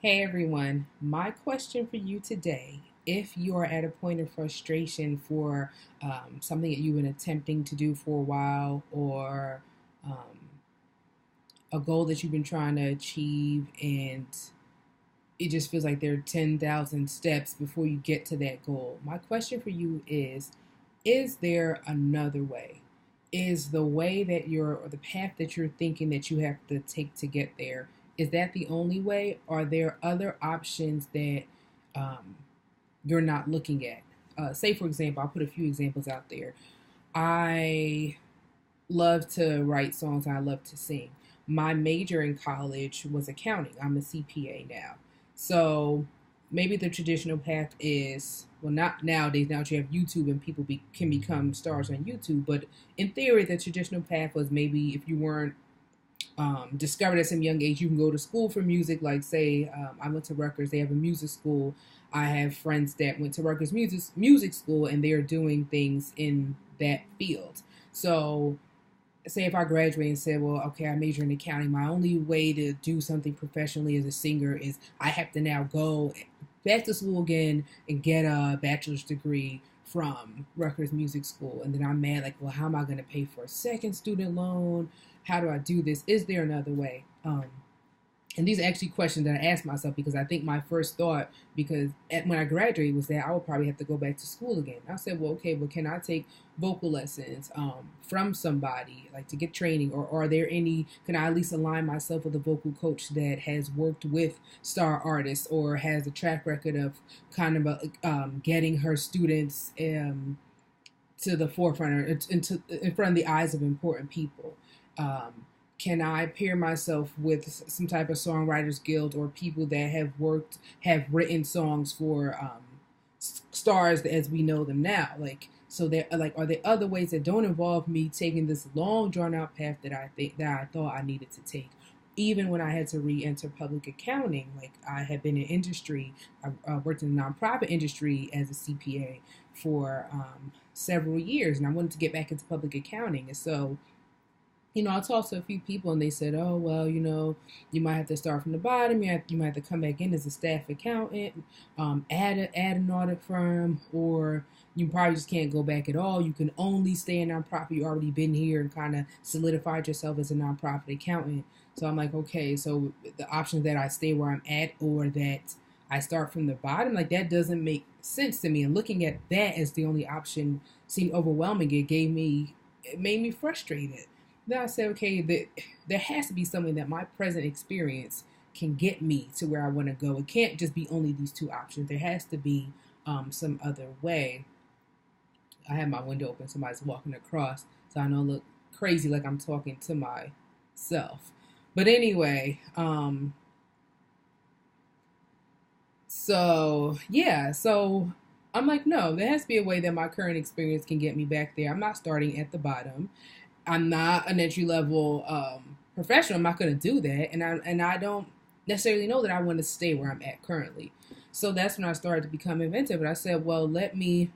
Hey everyone, my question for you today, if you are at a point of frustration for something that you've been attempting to do for a while or um, a goal that you've been trying to achieve and it just feels like there are 10,000 steps before you get to that goal. My question for you is there another way? Is the way that you're, or the path that you're thinking that you have to take to get there, is that the only way? Are there other options that um, you're not looking at? Say, for example, I'll put a few examples out there. I love to write songs and I love to sing. My major in college was accounting. I'm a CPA now. So maybe the traditional path is, well, not nowadays. Now that you have YouTube and people can become stars on YouTube, but in theory, the traditional path was maybe if you weren't discovered at some young age, you can go to school for music. Like, say, I went to Rutgers, they have a music school. I have friends that went to Rutgers music school, and they're doing things in that field. So say if I graduate and said, well, okay, I major in accounting, my only way to do something professionally as a singer is I have to now go back to school again and get a bachelor's degree from Rutgers Music School. And then I'm mad, like, well, how am I going to pay for a second student loan? How do I do this? Is there another way? And these are actually questions that I asked myself because I think my first thought, because when I graduated, was that I would probably have to go back to school again. I said, well, okay, but can I take vocal lessons from somebody, like to get training? Or are there any, can I at least align myself with a vocal coach that has worked with star artists or has a track record of kind of getting her students to the forefront or in front of the eyes of important people? Um, can I pair myself with some type of songwriters guild or people that have written songs for stars as we know them now? Like, so there, like, are there other ways that don't involve me taking this long drawn out path that I thought I needed to take? Even when I had to re-enter public accounting, like I had been in industry, I worked in the nonprofit industry as a CPA for several years, and I wanted to get back into public accounting, and so I talked to a few people and they said, oh, well, you might have to start from the bottom. You might have to come back in as a staff accountant, add an audit firm, or you probably just can't go back at all. You can only stay in nonprofit. You already been here and kind of solidified yourself as a nonprofit accountant. So I'm like, okay, so the options that I stay where I'm at or that I start from the bottom, like that doesn't make sense to me. And looking at that as the only option seemed overwhelming. It made me frustrated. Then I said, okay, there has to be something that my present experience can get me to where I want to go. It can't just be only these two options. There has to be some other way. I have my window open. Somebody's walking across, so I know I look crazy like I'm talking to myself. But anyway, so yeah, so I'm like, no, there has to be a way that my current experience can get me back there. I'm not starting at the bottom. I'm not an entry level professional. I'm not going to do that, and I don't necessarily know that I want to stay where I'm at currently. So that's when I started to become inventive. And I said, well, let me,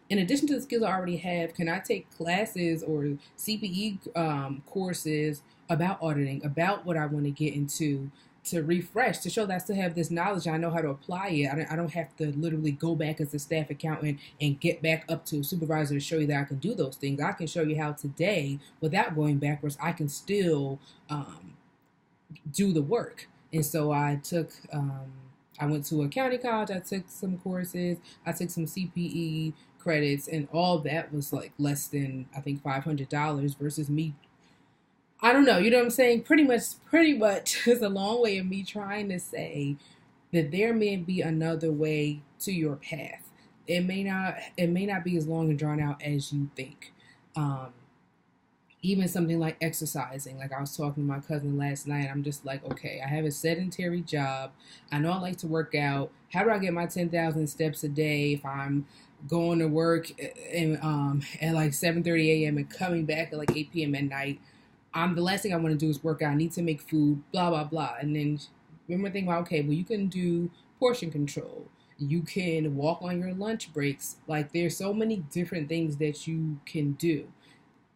in addition to the skills I already have, can I take classes or CPE courses about auditing, about what I want to get into, to refresh, to show that I still have this knowledge and I know how to apply it. I don't have to literally go back as a staff accountant and get back up to a supervisor to show you that I can do those things. I can show you how today, without going backwards, I can still do the work. And so I went to accounting college, I took some courses, I took some CPE credits, and all that was like less than, I think, $500 versus me. I don't know, you know what I'm saying? Pretty much is a long way of me trying to say that there may be another way to your path. It may not be as long and drawn out as you think. Um, Even something like exercising. Like I was talking to my cousin last night. I'm just like, okay, I have a sedentary job. I know I like to work out. How do I get my 10,000 steps a day if I'm going to work at like 7:30 a.m. and coming back at like 8 p.m. at night? The last thing I want to do is work out. I need to make food, blah, blah, blah. And then remember thinking about, okay, well, you can do portion control. You can walk on your lunch breaks. Like there's so many different things that you can do.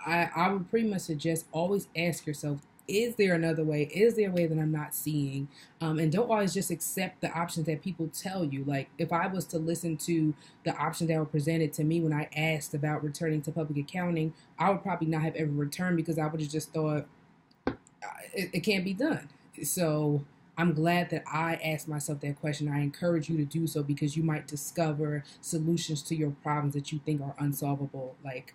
I would pretty much suggest always ask yourself, is there another way? Is there a way that I'm not seeing? And don't always just accept the options that people tell you. Like, if I was to listen to the options that were presented to me when I asked about returning to public accounting, I would probably not have ever returned, because I would have just thought it can't be done. So I'm glad that I asked myself that question. I encourage you to do so, because you might discover solutions to your problems that you think are unsolvable. Like,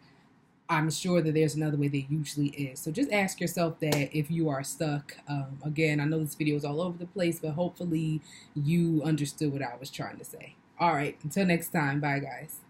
I'm sure that there's another way. There usually is. So just ask yourself that if you are stuck. Again, I know this video is all over the place, but hopefully you understood what I was trying to say. All right, until next time. Bye, guys.